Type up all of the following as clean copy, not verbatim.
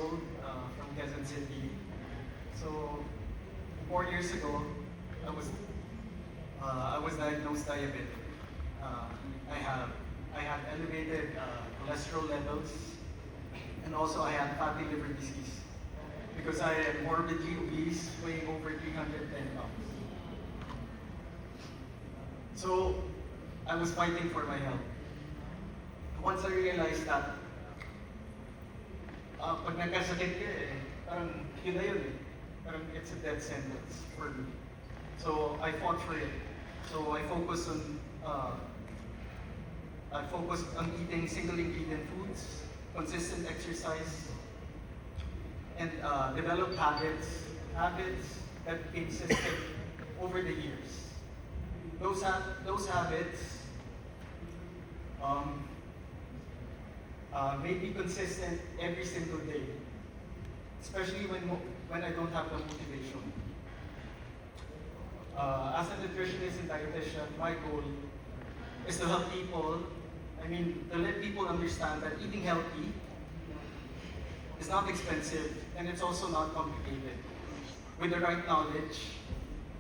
old, from Quezon City. So 4 years ago, I was diagnosed diabetic. Uh, I have I had elevated cholesterol levels, and also I had fatty liver disease because I am morbidly obese, weighing over 310 pounds. So I was fighting for my health. Once I realized that pag nagkasakit ka parang yun na yun eh. Parang it's a death sentence for me. So I fought for it. So I focused on eating single ingredient foods, consistent exercise, and developed habits that became system over the years. Those habits um, may be consistent every single day, especially when I don't have the motivation. As a nutritionist and dietitian, my goal is to help people, to let people understand that eating healthy is not expensive and it's also not complicated. With the right knowledge,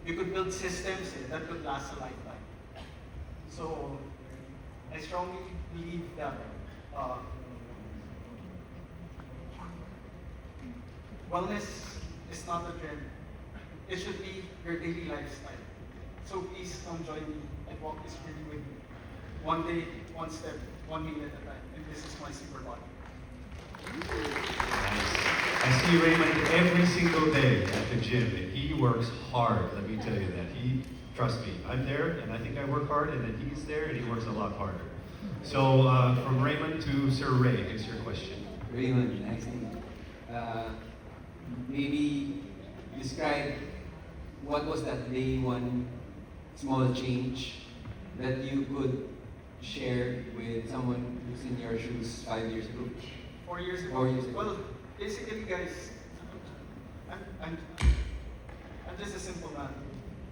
you could build systems that could last a lifetime. So, I strongly believe that wellness is not a trend. It should be your daily lifestyle. So please come join me and walk this journey with me. One day, one step, 1 meal at a time. And this is my super body. I see Raymond every single day at the gym, and he works hard. Let me tell you that. Trust me, I'm there, and I think I work hard, and then he's there, and he works a lot harder. So, from Raymond to Sir Ray, here's your question. Raymond, nice to meet you. Maybe describe what was that day one small change that you could share with someone who's in your shoes 5 years ago? 4 years ago. 4 years ago. Well, basically, guys, I'm, I'm, I'm just a simple man.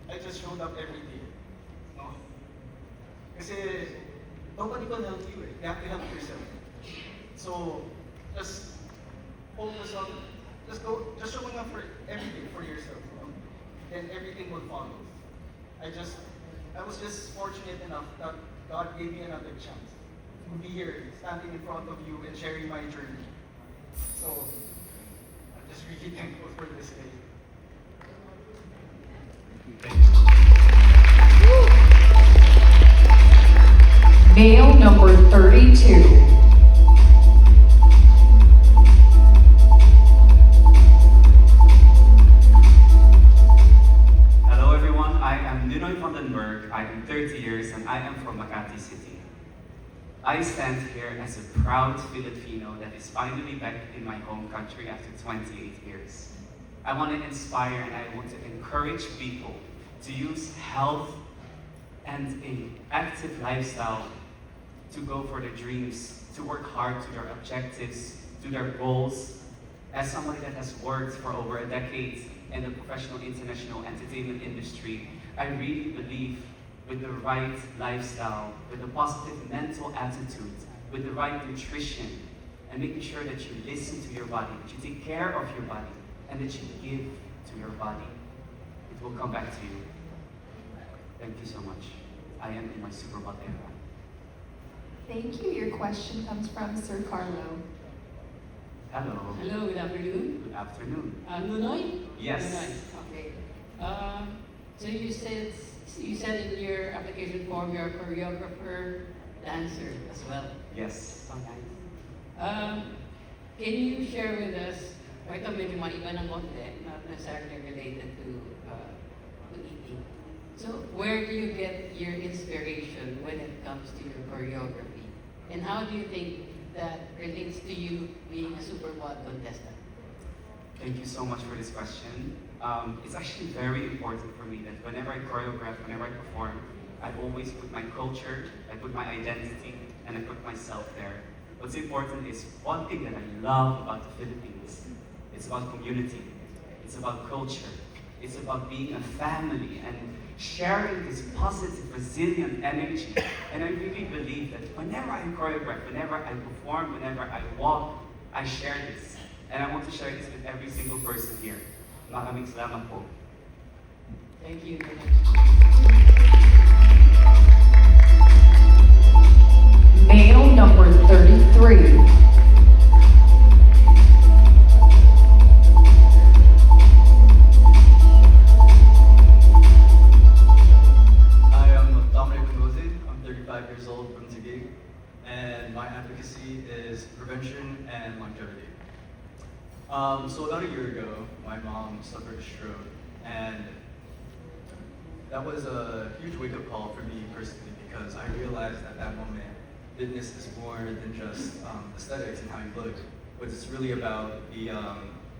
I just showed up every day. No? Kasi nobody can help you. You have to help yourself. So, just focus on, just showing up for every day for yourself. No? Then everything will follow. I was just fortunate enough that God gave me another chance to be here, standing in front of you and sharing my journey. So, I'm just really thankful for this day. Male number 32. Hello everyone, I am Ninoy Vandenberg. I am 30 years and I am from Makati City. I stand here as a proud Filipino that is finally back in my home country after 28 years. I want to inspire and I want to encourage people to use health and an active lifestyle to go for their dreams, to work hard to their objectives, to their goals. As somebody that has worked for over a decade in the professional international entertainment industry, I really believe with the right lifestyle, with a positive mental attitude, with the right nutrition, and making sure that you listen to your body, that you take care of your body, and that you give to your body, it will come back to you. Thank you so much. I am in my super body era. Thank you. Your question comes from Sir Carlo. Hello. Hello, good afternoon. Good afternoon. Nunoy? Yes. Nunoy, okay. So you said in your application form you're a choreographer, dancer as well. Yes. Sometimes. Can you share with us, ito medyo maiba ng konti, not necessarily related to eating. So where do you get your inspiration when it comes to your choreography? And how do you think that relates to you being a Super Bod contestant? Thank you so much for this question. It's actually very important for me that whenever I choreograph, whenever I perform, I always put my culture, I put my identity, and I put myself there. What's important is one thing that I love about the Philippines. It's about community. It's about culture. It's about being a family and sharing this positive, resilient energy. And I really believe that whenever I choreograph, whenever I perform, whenever I walk, I share this. And I want to share this with every single person here. Maraming salamat po. Thank you. Male number 33. I am Dominic Mosey. I'm 35 years old from Taguig, and my advocacy is prevention and longevity. So about a year ago, my mom suffered a stroke, and that was a huge wake-up call for me personally because I realized at that moment fitness is more than just aesthetics and how you look, but it's really about the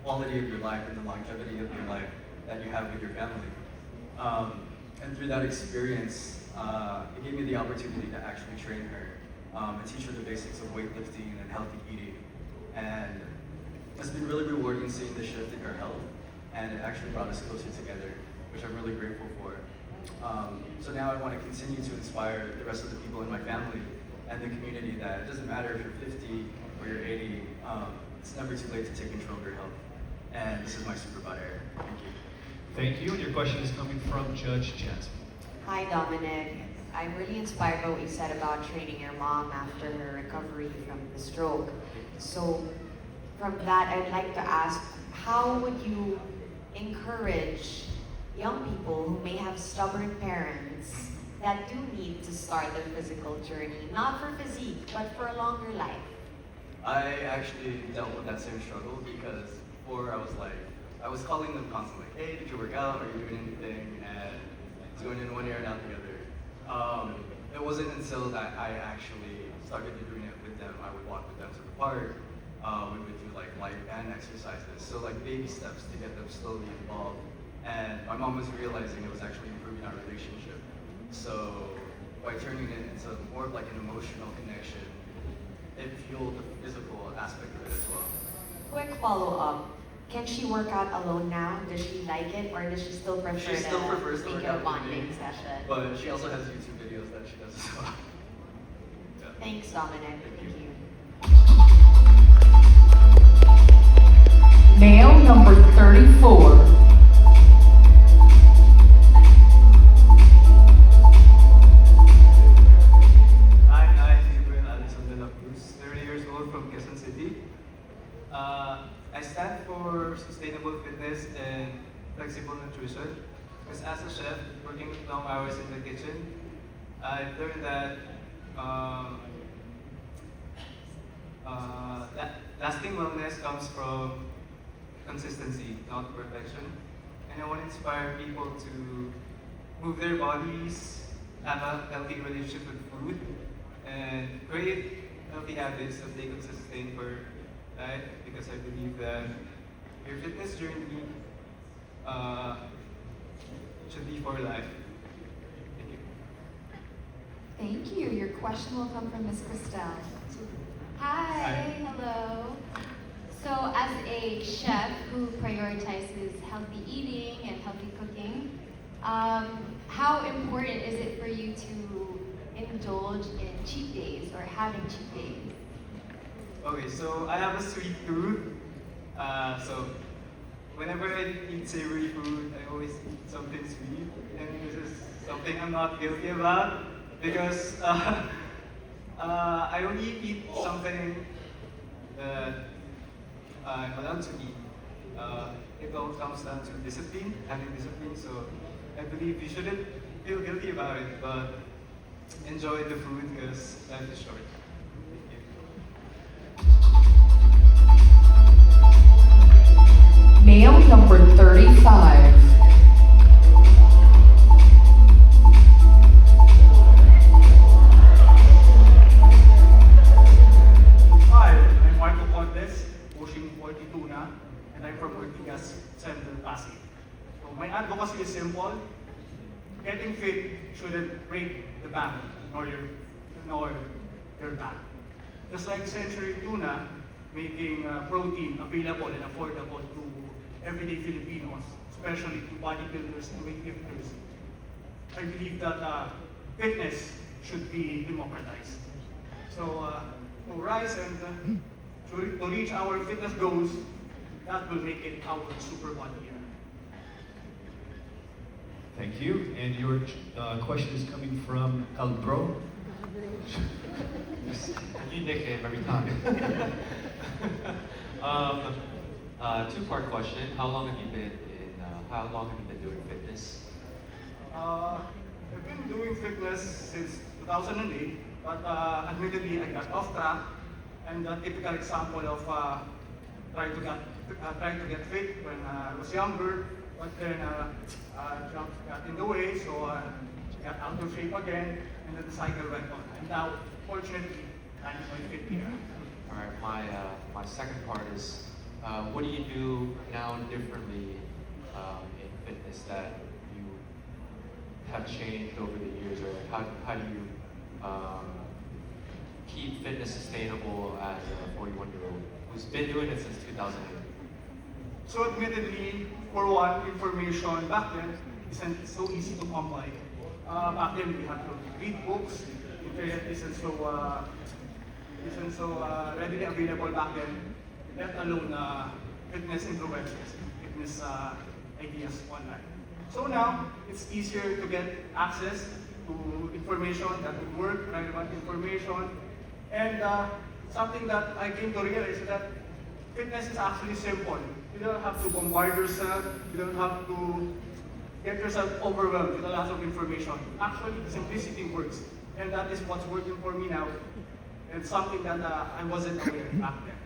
quality of your life and the longevity of your life that you have with your family. And through that experience, it gave me the opportunity to actually train her and teach her the basics of weightlifting and healthy eating. And it's been really rewarding seeing the shift in her health, and it actually brought us closer together, which I'm really grateful for. So now I want to continue to inspire the rest of the people in my family and the community that it doesn't matter if you're 50 or you're 80, it's never too late to take control of your health. And this is my superpower. Thank you. Thank you, and your question is coming from Judge Jasmine. Hi, Dominic. I'm really inspired by what you said about training your mom after her recovery from the stroke. So, from that, I'd like to ask, how would you encourage young people who may have stubborn parents that do need to start their physical journey, not for physique, but for a longer life? I actually dealt with that same struggle because before I was calling them constantly, like, hey, did you work out? Are you doing anything? And it's going in one ear and out the other. It wasn't until that I actually started doing it with them. I would walk with them to the park. We would do like light band exercises. So like baby steps to get them slowly involved. And my mom was realizing it was actually improving our relationship. So by turning it into more of like an emotional connection, it fueled the physical aspect of it as well. Quick follow-up. Can she work out alone now? Does she like it, or does she still prefer She still to prefers to make work it a out with me, bonding session? but she also has YouTube videos that she does as well. Yeah. Thanks, Dominic. Thank you. Male number 34. Hi, Gabriel Alison de la Cruz, 30 years old from Quezon City. I stand for sustainable fitness and flexible nutrition. Because as a chef, working long hours in the kitchen, I've learned that lasting wellness comes from consistency, not perfection. And I want to inspire people to move their bodies, have a healthy relationship with food, and create healthy habits that they can sustain for life. Because I believe that your fitness journey should be for life. Thank you. Thank you. Your question will come from Ms. Christelle. Hi, hello. So as a chef who prioritizes healthy eating and healthy cooking, how important is it for you to indulge in cheat days or having cheat days? Okay, so I have a sweet tooth. So whenever I eat savory food, I always eat something sweet, and this is something I'm not guilty about because I only eat something that I'm allowed to eat. It all comes down to discipline, having discipline. So I believe you shouldn't feel guilty about it, but enjoy the food because life is short. Thank you. Male number 35. Hi, I'm Marco Contes, pushing 42 na, and I'm from Ortigas, Central Pasig. So my advocacy is simple. Getting fit shouldn't break the bank nor your back. Just like Century Tuna, making protein available and affordable to everyday Filipinos, especially to bodybuilders and weightlifters. I believe that fitness should be democratized. So rise and to reach our fitness goals, that will make it our super body year. Thank you. And your question is coming from Calbro. You nickname every time. Two-part question. How long have you been doing fitness? I've been doing fitness since 2008, but admittedly I got off track. And a typical example of trying to get fit when I was younger, but then jump got in the way, so I got out of shape again, and then the cycle went on. And now, fortunately, I'm in fit here. All right. My second part is, what do you do now differently in fitness that you have changed over the years, or how do you keep fitness sustainable as a 41-year-old who's been doing it since 2008? So admittedly, for one, information back then isn't so easy to come by. Back then we had to read books. Internet isn't so readily available back then. Let alone fitness influencers, fitness ideas online. So now it's easier to get access to information that would work, relevant information, and something that I came to realize is that fitness is actually simple. You don't have to bombard yourself. You don't have to get yourself overwhelmed with a lot of information. Actually, simplicity works. And that is what's working for me now. And something that I wasn't aware back then.